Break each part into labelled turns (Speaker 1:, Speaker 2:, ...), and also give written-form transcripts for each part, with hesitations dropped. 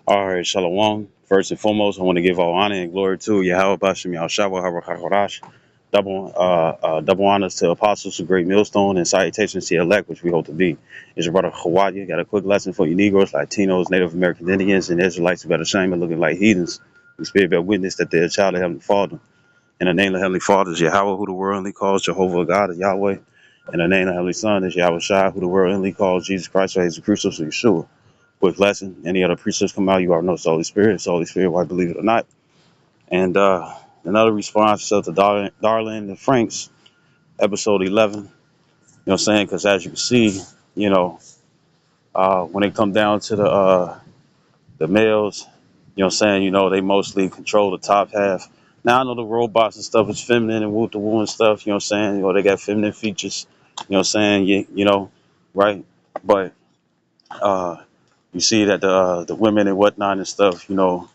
Speaker 1: All right, Shalom. First and foremost, I want to give all honor and glory to Yahweh Bashim Yahshua HaRachakorash. Double honors to apostles, a great millstone, and salutations to your elect, which we hope to be. It's your brother Hawaii. Got a quick lesson for you Negroes, Latinos, Native American Indians, and Israelites who got ashamed of looking like heathens. We spirit bear witness that they're a child of Heavenly Father. In the name of Heavenly Father is Yahweh, who the world only calls Jehovah God, is Yahweh. In the name of Heavenly Son is Yahweh Shai, who the world only calls Jesus Christ, or Jesus Christus, or Yeshua. Quick lesson. Any other preachers come out, you already know it's the Holy Spirit. It's the Holy Spirit, why believe it or not. And another response to Darlin and Franxx, episode 11. You know what I'm saying? Because as you can see, you know, when it come down to the males, you know what I'm saying, you know, they mostly control the top half. Now I know the robots and stuff is feminine and woo the woo and stuff, you know what I'm saying? You know, they got feminine features, you know what I'm saying? You know, right? But uh you see that the women and whatnot and stuff, you know,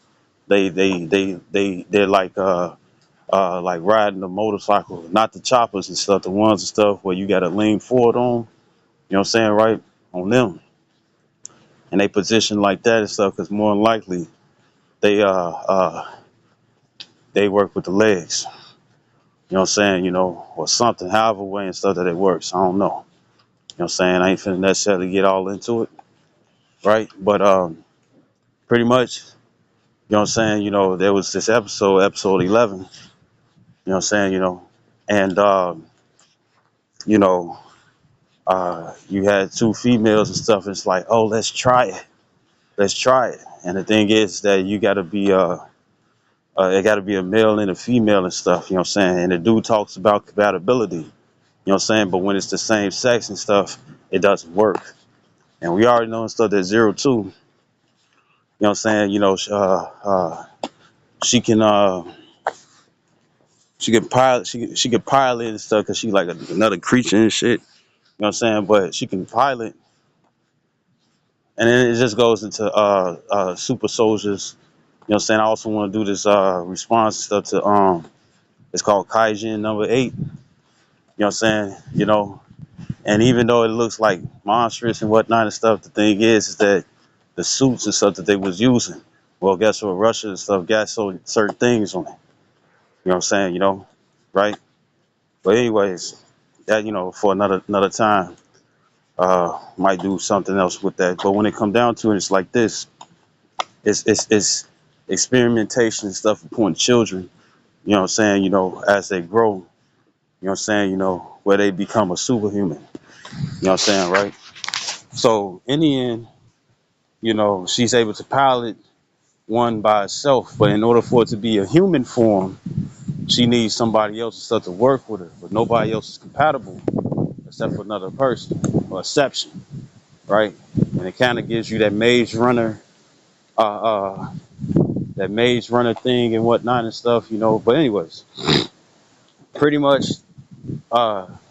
Speaker 1: they're like riding the motorcycle, not the choppers and stuff, the ones and stuff where you gotta lean forward on, you know what I'm saying, right? On them. And they position like that and stuff, because more than likely they they work with the legs. You know what I'm saying, you know, or something, however way and stuff that it works. I don't know. You know what I'm saying? I ain't finna necessarily get all into it, right? But pretty much, you know what I'm saying, you know, there was this episode 11, you know what I'm saying, you know, and you know, you had two females and stuff. And it's like, oh, let's try it. And the thing is that you got to be it got to be a male and a female and stuff. You know what I'm saying? And the dude talks about compatibility. You know what I'm saying? But when it's the same sex and stuff, it doesn't work. And we already know and stuff that 02. You know what I'm saying? You know, she can she can pilot and stuff because she like another creature and shit. You know what I'm saying? But she can pilot. And then it just goes into super soldiers. You know what I'm saying? I also want to do this response stuff to it's called Kaijin number 8. You know what I'm saying? You know, and even though it looks like monstrous and whatnot and stuff, the thing is that the suits and stuff that they was using, well, guess what? Russia and stuff got so certain things on it. You know what I'm saying? You know, right? But anyways, that, you know, for another time, might do something else with that. But when it come down to it, it's like this. It's experimentation and stuff upon children, you know what I'm saying, you know, as they grow, you know what I'm saying, you know, where they become a superhuman, you know what I'm saying, right? So in the end, you know, she's able to pilot one by herself, but in order for it to be a human form, she needs somebody else and stuff to work with her, but nobody else is compatible except for another person or exception, right? And it kind of gives you that maze runner uh, uh, that maze runner thing and whatnot and stuff, you know. But anyways, pretty much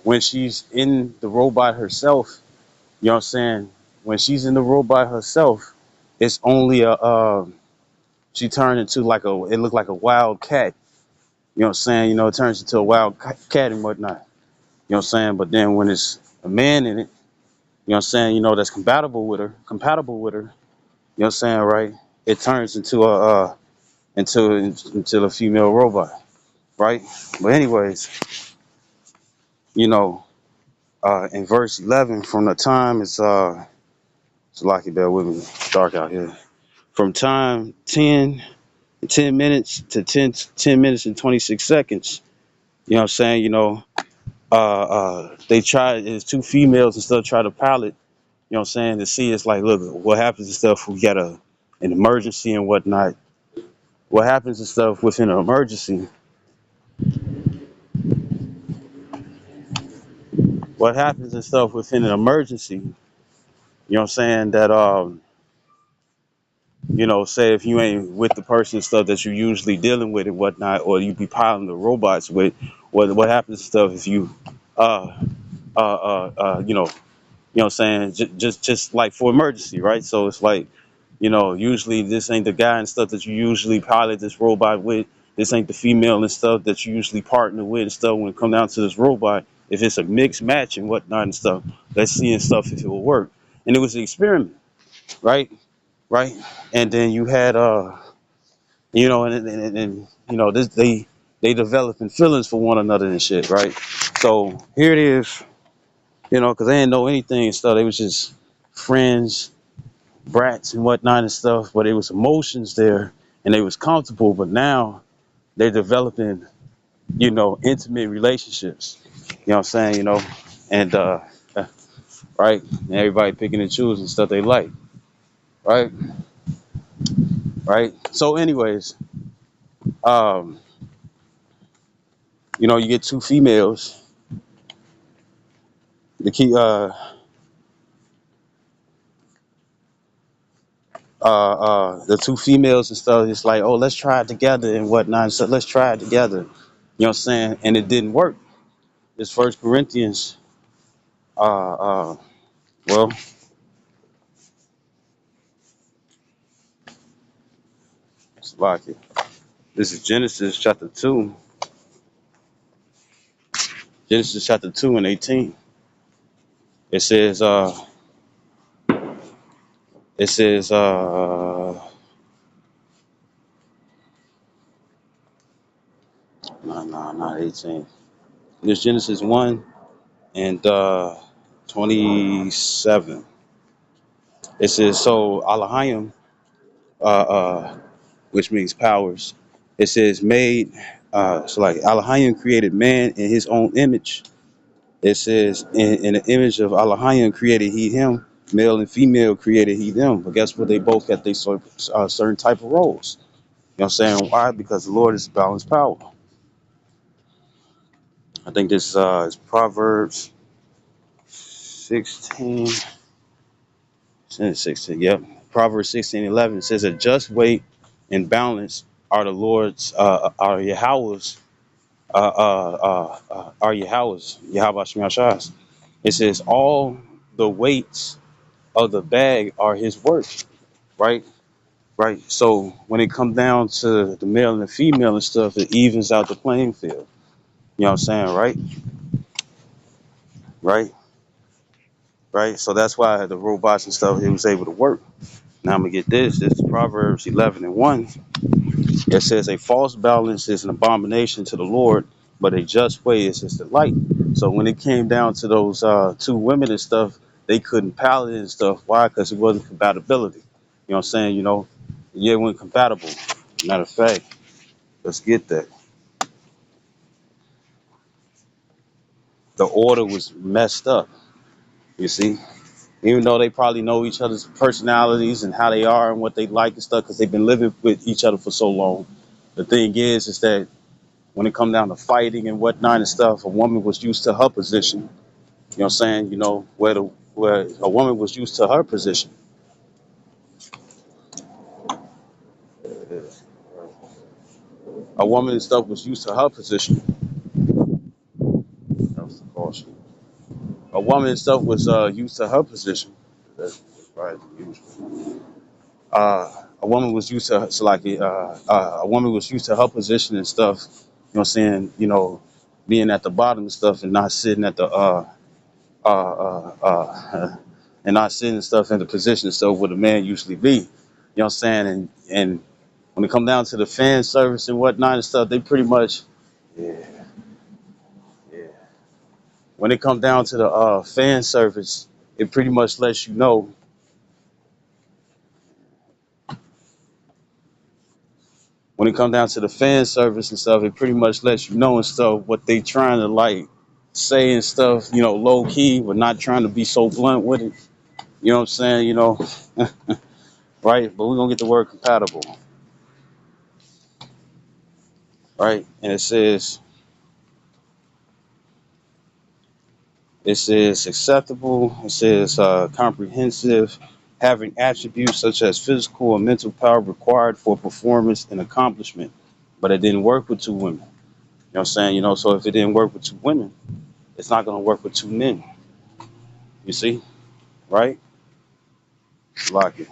Speaker 1: when she's in the robot herself, you know what I'm saying? When she's in the robot herself, it's only a she turned into like it looked like a wild cat. You know what I'm saying? You know, it turns into a wild cat and whatnot. You know what I'm saying? But then when it's a man in it, you know what I'm saying? You know, that's compatible with her. You know what I'm saying, right? It turns into into a female robot, right? But anyways, you know, in verse 11, from the time it's lucky, bear with me, it's dark out here. From time 10 minutes to 10 minutes and 26 seconds, you know what I'm saying, you know, they try, there's two females and stuff try to pilot, you know what I'm saying, to see, it's like, look, what happens and stuff, we got an emergency and whatnot. What happens and stuff within an emergency, what happens and stuff within an emergency, you know what I'm saying, that you know, say if you ain't with the person and stuff that you're usually dealing with and whatnot, or you be piling the robots with, what happens and stuff if you, uh, you know what I'm saying, just like for emergency, right? So it's like, you know, usually this ain't the guy and stuff that you usually pilot this robot with. This ain't the female and stuff that you usually partner with and stuff when it come down to this robot. If it's a mixed match and whatnot and stuff, let's see and stuff if it will work. And it was an experiment, right? right? And then you had you know, and you know, this they developing feelings for one another and shit, right? So here it is, you know, because they didn't know anything and stuff. They was just friends, brats and whatnot and stuff, but it was emotions there and they was comfortable. But now they're developing, you know, intimate relationships. You know what I'm saying? You know, and right, and everybody picking and choosing stuff they like, right, right. So, anyways, um, you know, you get two females. The key, the two females and stuff. It's like, oh, let's try it together and whatnot. So let's try it together. You know what I'm saying? And it didn't work. This First Corinthians, well, it's like it. This is Genesis chapter 2. Genesis chapter 2 and 18. It says, it says, no, not 18. It's Genesis 1 and 27. It says, so Elohim, uh, uh, which means powers. It says made, so like Elohim created man in his own image. It says in the image of Elohim created he him, male and female created he them. But guess what? They both got their certain type of roles. You know what I'm saying? Why? Because the Lord is balanced power. I think this is Proverbs 16. 16, yep. Proverbs 16:11 says a just weight and balance are the Lord's, are Yahweh's, are Yahweh's, Yahweh Shema Shas. It says all the weights of the bag are his work, right? Right. So when it comes down to the male and the female and stuff, it evens out the playing field. You know what I'm saying? Right? Right? Right. So that's why the robots and stuff, it was able to work. Now I'm gonna get this. This is Proverbs 11 and 1. It says a false balance is an abomination to the Lord, but a just way is his delight. So when it came down to those two women and stuff, they couldn't palate it and stuff. Why? Because it wasn't compatibility. You know what I'm saying? You know, yeah, it wasn't compatible. Matter of fact, let's get that. The order was messed up. You see, even though they probably know each other's personalities and how they are and what they like and stuff, because they've been living with each other for so long. The thing is that when it come down to fighting and whatnot and stuff, a woman was used to her position. You know what I'm saying? You know, where a woman was used to her position. A woman and stuff was used to her position. That was the caution. A woman and stuff was used to her position. That's right. A woman was used to so like a woman was used to her position and stuff. You know what I'm saying? You know, being at the bottom and stuff and not sitting at the and not sitting and stuff in the position and stuff where the man usually be. You know what I'm saying? And when it come down to the fan service and whatnot and stuff, they pretty much yeah, yeah. When it come down to the fan service, it pretty much lets you know. When it come down to the fan service and stuff, it pretty much lets you know and stuff what they trying to like say and stuff, you know, low key, but not trying to be so blunt with it. You know what I'm saying? You know, right? But we're gonna get the word compatible, right? And it says acceptable, it says comprehensive, having attributes such as physical and mental power required for performance and accomplishment. But it didn't work with two women. You know what I'm saying? You know, so if it didn't work with two women, it's not gonna work with two men. You see? Right? Lock it.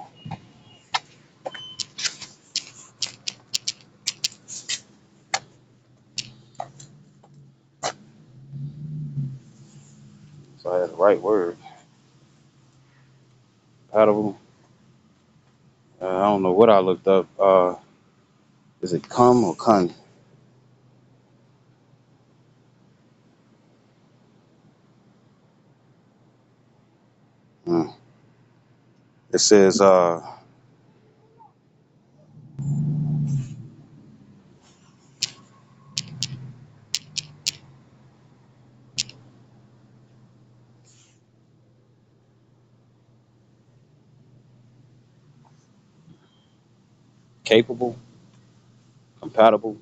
Speaker 1: So I had the right word. Compatible. I don't know what I looked up. Is it cum or cun? Hmm. It says capable, compatible.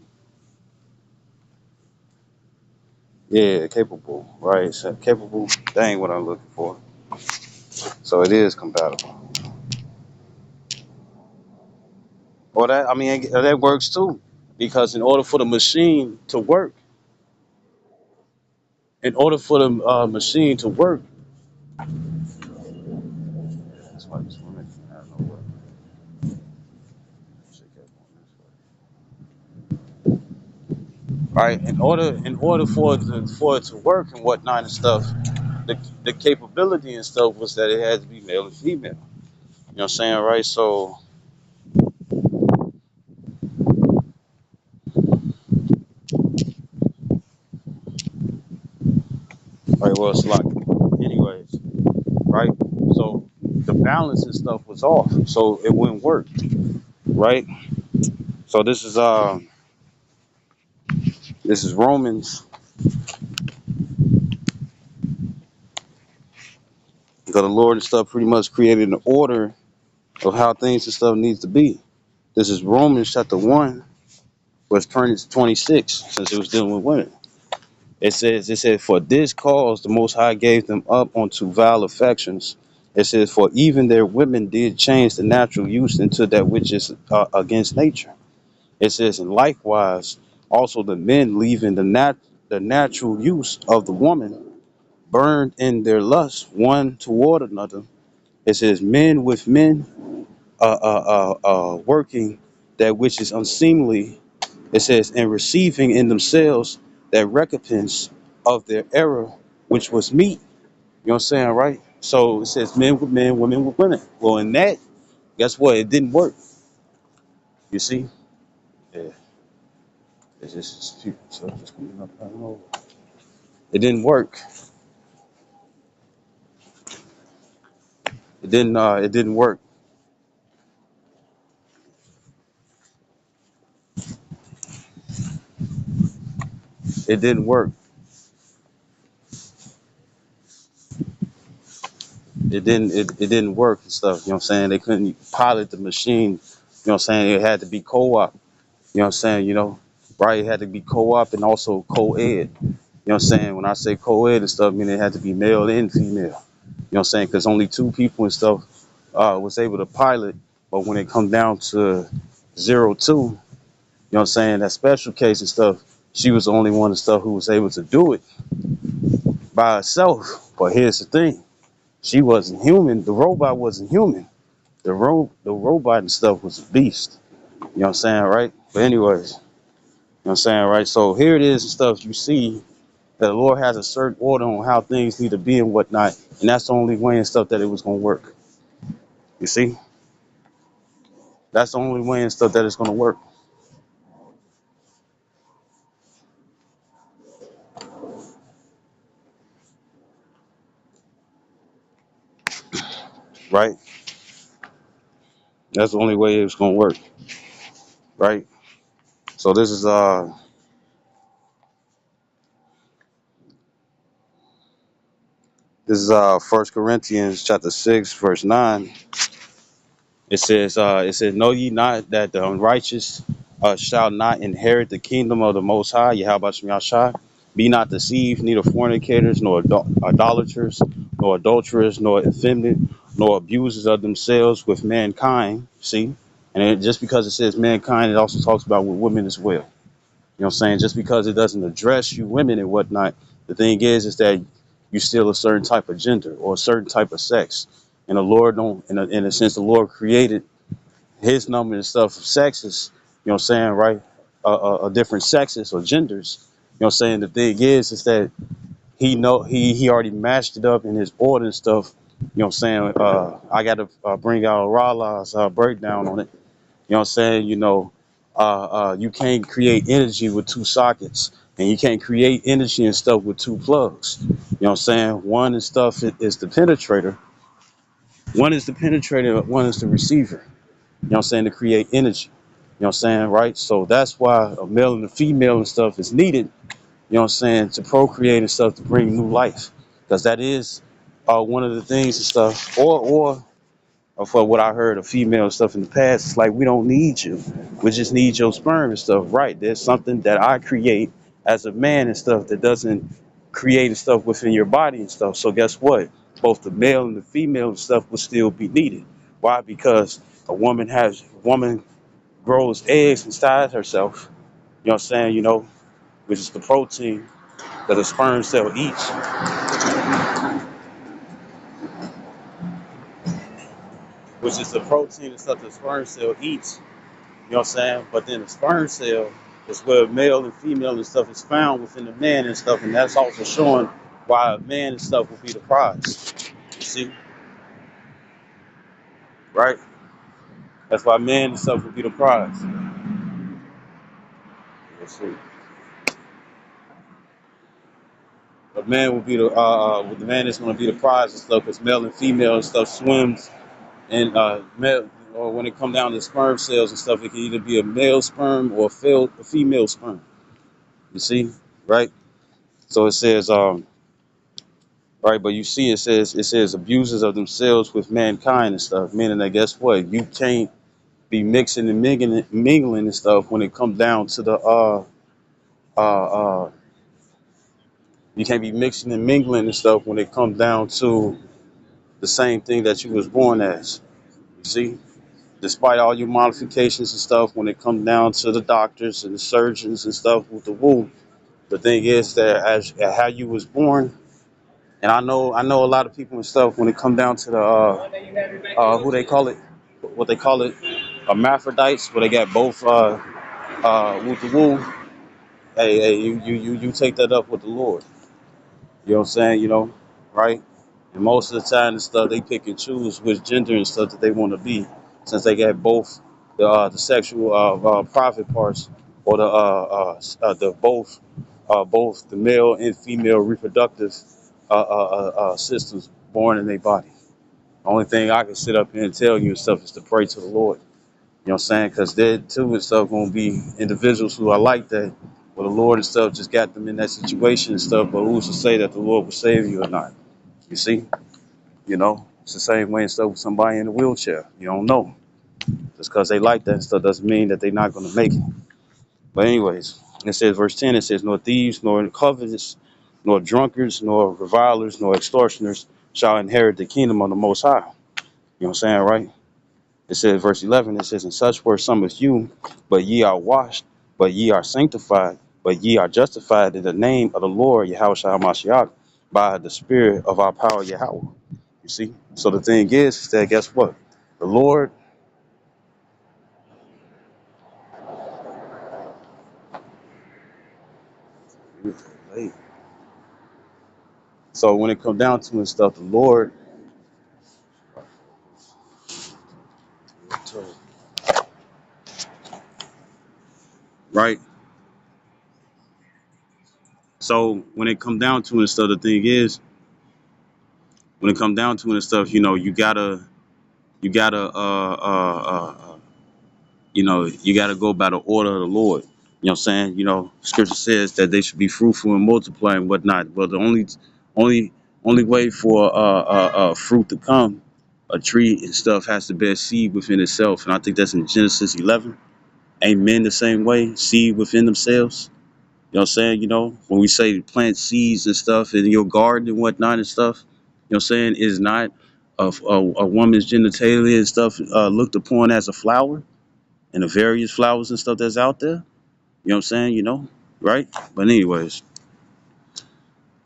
Speaker 1: Yeah, capable. Right. So capable. That ain't what I'm looking for. So it is compatible. Well, that I mean that works too, because in order for the machine to work, in order for the machine to work, that's why this woman I don't know what. Right. In order for it to work and whatnot and stuff, the capability and stuff was that it had to be male and female. You know what I'm saying, right? So, right. Well, it's like, anyways, right? So the balance and stuff was off, so it wouldn't work, right? So this is Romans, because the Lord and stuff pretty much created an order of how things and stuff needs to be. This is Romans chapter 1, verse 26, since it was dealing with women. It said, for this cause the Most High gave them up unto vile affections. It says, for even their women did change the natural use into that which is against nature. It says, and likewise also the men leaving the natural use of the woman burned in their lust one toward another. It says, men with men working that which is unseemly. It says, and receiving in themselves that recompense of their error, which was meat. You know what I'm saying, right? So it says men with men, women with women. Well, in that, guess what? It didn't work. You see? Yeah. It's just people. So just coming up. I don't know. It didn't work. It didn't. It didn't work. It didn't work. It didn't work and stuff. You know what I'm saying? They couldn't pilot the machine. You know what I'm saying? It had to be co-op. You know what I'm saying? Right? It had to be co-op and also co-ed. You know what I'm saying? When I say co-ed and stuff, I mean it had to be male and female. You know what I'm saying? Because only two people and stuff was able to pilot. But when it come down to 02, you know what I'm saying? That special case and stuff, she was the only one and stuff who was able to do it by herself. But here's the thing. She wasn't human. The robot wasn't human. The robot and stuff was a beast. You know what I'm saying, right? But anyways, you know what I'm saying, right? So here it is and stuff. You see that the Lord has a certain order on how things need to be and whatnot, and that's the only way and stuff that it was gonna work. You see, that's the only way and stuff that it's gonna work, right? That's the only way it's gonna work, right? So this is First Corinthians chapter 6 verse 9. It says, know ye not that the unrighteous shall not inherit the kingdom of the Most High? Yahweh Shem Yahshai. Be not deceived, neither fornicators, nor idolaters, nor adulterers, nor effeminate, nor abusers of themselves with mankind. See? Just because it says mankind, it also talks about with women as well. You know what I'm saying? Just because it doesn't address you women and whatnot, the thing is that you still a certain type of gender or a certain type of sex. And the Lord don't, in a sense, the Lord created his number and stuff of sexes, you know what I'm saying, right? Different sexes or genders. You know what I'm saying? The thing is that he already matched it up in his order and stuff You know what I'm saying? I got to bring out Rala's breakdown on it. You know what I'm saying? You can't create energy with two sockets, and you can't create energy and stuff with two plugs. You know what I'm saying? One is stuff is the penetrator. One is the penetrator. One is the receiver. You know what I'm saying? To create energy. You know what I'm saying? Right? So that's why a male and a female and stuff is needed. You know what I'm saying? To procreate and stuff to bring new life, because that is one of the things and stuff. Or for what I heard of female stuff in the past, it's like we don't need you. We just need your sperm and stuff. Right. There's something that I create as a man and stuff that doesn't create and stuff within your body and stuff. So guess what? Both the male and the female and stuff will still be needed. Why? Because a woman grows eggs inside herself. You know what I'm saying? Which is the protein that a sperm cell eats, which is the protein and stuff the sperm cell eats. You know what I'm saying? But then the sperm cell is where male and female and stuff is found within the man and stuff, and that's also showing why a man and stuff will be the prize. You see, right? That's why man and stuff will be the prize. Let's see. A man will be the man is going to be the prize and stuff, because male and female and stuff swims and male. Or when it come down to sperm cells and stuff, it can either be a male sperm or a female sperm. You see, right? So it says, right, but you see, it says abuses of themselves with mankind and stuff, meaning that guess what? You can't be mixing and mingling and stuff when it comes down to the uh you can't be mixing and mingling and stuff when it comes down to the same thing that you was born as. You see, despite all your modifications and stuff, when it comes down to the doctors and the surgeons and stuff with the womb, the thing is that as how you was born. And I know a lot of people and stuff when it come down to the who they call it, what they call it, hermaphrodites, where they got both with the woo. Hey, you take that up with the Lord. You know what I'm saying? Right? And most of the time and stuff, they pick and choose which gender and stuff that they want to be, since they got both the sexual private parts, or both the male and female reproductive systems born in their body. Only thing I can sit up here and tell you and stuff is to pray to the Lord. You know what I'm saying? Because there too and stuff gonna be individuals who are like that, where the Lord and stuff just got them in that situation and stuff. But who's to say that the Lord will save you or not? You see? It's the same way and stuff with somebody in a wheelchair. You don't know. Just because they like that and stuff doesn't mean that they're not gonna make it. But anyways, it says verse 10. It says, "Nor thieves, nor covetous, nor drunkards, nor revilers, nor extortioners shall inherit the kingdom of the Most High." You know what I'm saying, right? It says, verse 11, it says, "And such were some of you, but ye are washed, but ye are sanctified, but ye are justified in the name of the Lord Yahushua HaMashiach by the Spirit of our power Yahweh." You see? So the thing is that guess what? The Lord, so when it comes down to and stuff, the Lord, right? So when it come down to and stuff, the thing is, when it come down to and stuff, you gotta you got to go by the order of the Lord. You know what I'm saying? Scripture says that they should be fruitful and multiply and whatnot. But the only, only way for fruit to come, a tree and stuff has to bear seed within itself. And I think that's in Genesis 11. Ain't men the same way? Seed within themselves. You know what I'm saying? When we say plant seeds and stuff in your garden and whatnot and stuff, you know what I'm saying, is not a woman's genitalia and stuff looked upon as a flower, and the various flowers and stuff that's out there. You know what I'm saying? Right? But anyways,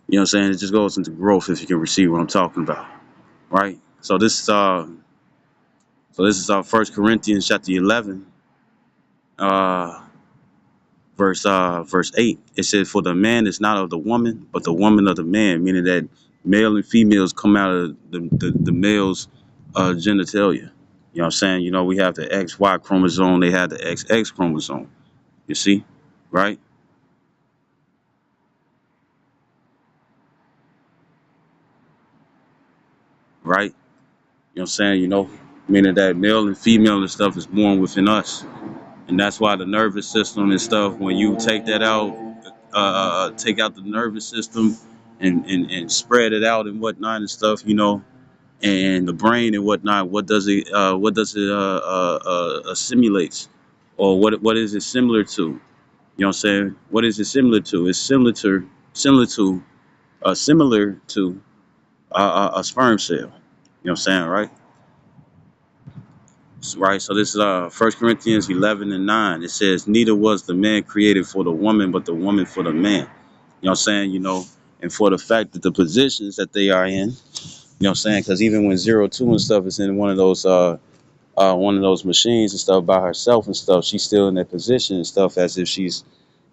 Speaker 1: you know what I'm saying? It just goes into growth if you can receive what I'm talking about. Right? So this is our First Corinthians chapter 11, uh, verse 8. It says, "For the man is not of the woman, but the woman of the man," meaning that male and females come out of the male's genitalia. You know what I'm saying? You know, we have the XY chromosome, they have the XX chromosome. You see? Right? Right? You know what I'm saying? You know, meaning that male and female and stuff is born within us. And that's why the nervous system and stuff, when you take that out, take out the nervous system and spread it out and whatnot and stuff, you know, and the brain and whatnot, what does it assimilates, or what is it similar to? You know what I'm saying? What is it similar to? It's similar to a sperm cell. You know what I'm saying, right? Right. So this is 1 Corinthians 11:9. It says, "Neither was the man created for the woman, but the woman for the man." You know what I'm saying? You know, and for the fact that the positions that they are in. You know what I'm saying? Because even when 02 and stuff is in one of those machines and stuff by herself and stuff, she's still in that position and stuff as if she's,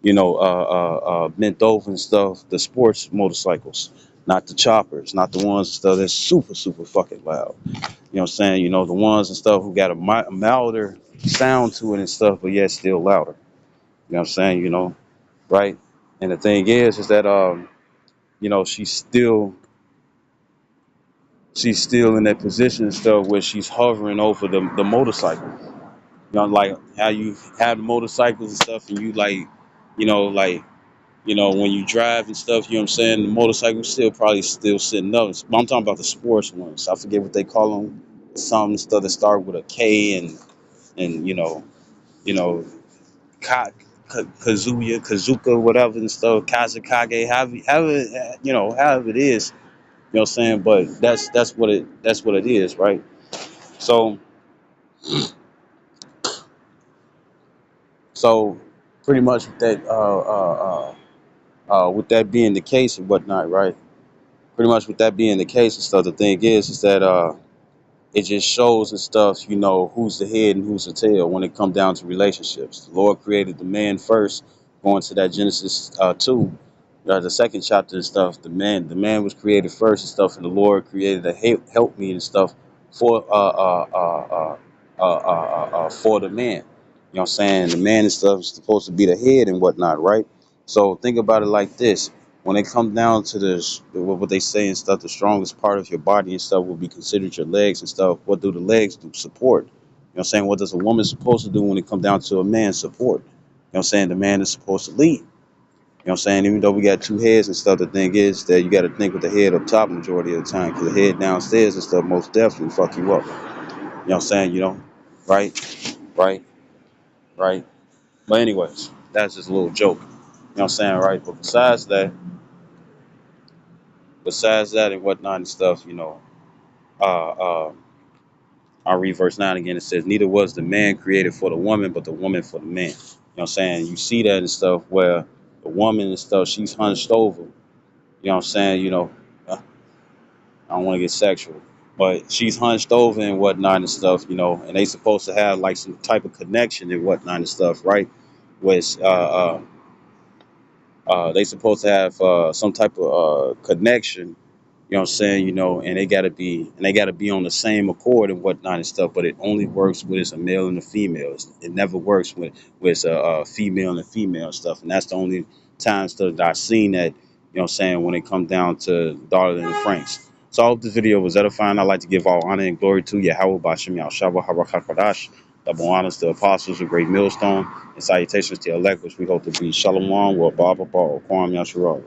Speaker 1: you know, bent over and stuff. The sports motorcycles, not the choppers, not the ones and stuff that's super, super fucking loud. You know what I'm saying? You know, the ones and stuff who got a milder sound to it and stuff, but yet still louder. You know what I'm saying? You know, right? And the thing is that, you know, she's still in that position and stuff where she's hovering over the motorcycle. You know, like how you have the motorcycles and stuff, and you like, like, when you drive and stuff, you know what I'm saying? The motorcycle still probably still sitting up. But I'm talking about the sports ones. I forget what they call them. Some stuff that start with a K and you know, Kazuka, whatever and stuff, Kazakage, however it is. You know what I'm saying? But that's what it is, right? So so pretty much with that being the case and whatnot, right? Pretty much with that being the case and stuff, the thing is that it just shows and stuff, who's the head and who's the tail when it comes down to relationships. The Lord created the man first, going to that Genesis 2, the second chapter and stuff. The man was created first and stuff, and the Lord created a help me and stuff for for the man. You know what I'm saying? The man and stuff is supposed to be the head and whatnot, right? So think about it like this: when it comes down to what they say and stuff, the strongest part of your body and stuff will be considered your legs and stuff. What do the legs do? Support. You know what I'm saying? What does a woman supposed to do when it comes down to a man? Support. You know what I'm saying? The man is supposed to lead. You know what I'm saying? Even though we got two heads and stuff, the thing is that you got to think with the head up top majority of the time, because the head downstairs and stuff most definitely fuck you up. You know what I'm saying? Right, right, right. But anyways, that's just a little joke. You know what I'm saying, right? But besides that and whatnot and stuff, uh, uh, I'll read verse 9 again. It says, "Neither was the man created for the woman, but the woman for the man." You know what I'm saying? You see that and stuff where the woman and stuff, she's hunched over. You know what I'm saying? I don't want to get sexual, but she's hunched over and whatnot and stuff, and they supposed to have like some type of connection and whatnot and stuff, right? Which they supposed to have some type of connection. You know what I'm saying? And they gotta be on the same accord and whatnot and stuff. But it only works when it's a male and a female. It never works when it's a female and a female and stuff. And that's the only time stuff that I've seen that. You know what I'm saying? When it comes down to Darling and Franks. So I hope this video was edifying. I'd like to give all honor and glory to Yahweh Bashim Yahshua Harakakadash. Double honors to the apostles of Great Millstone and salutations to the elect, which we hope to be Shalom, wa Baba, Kwam Yasharah.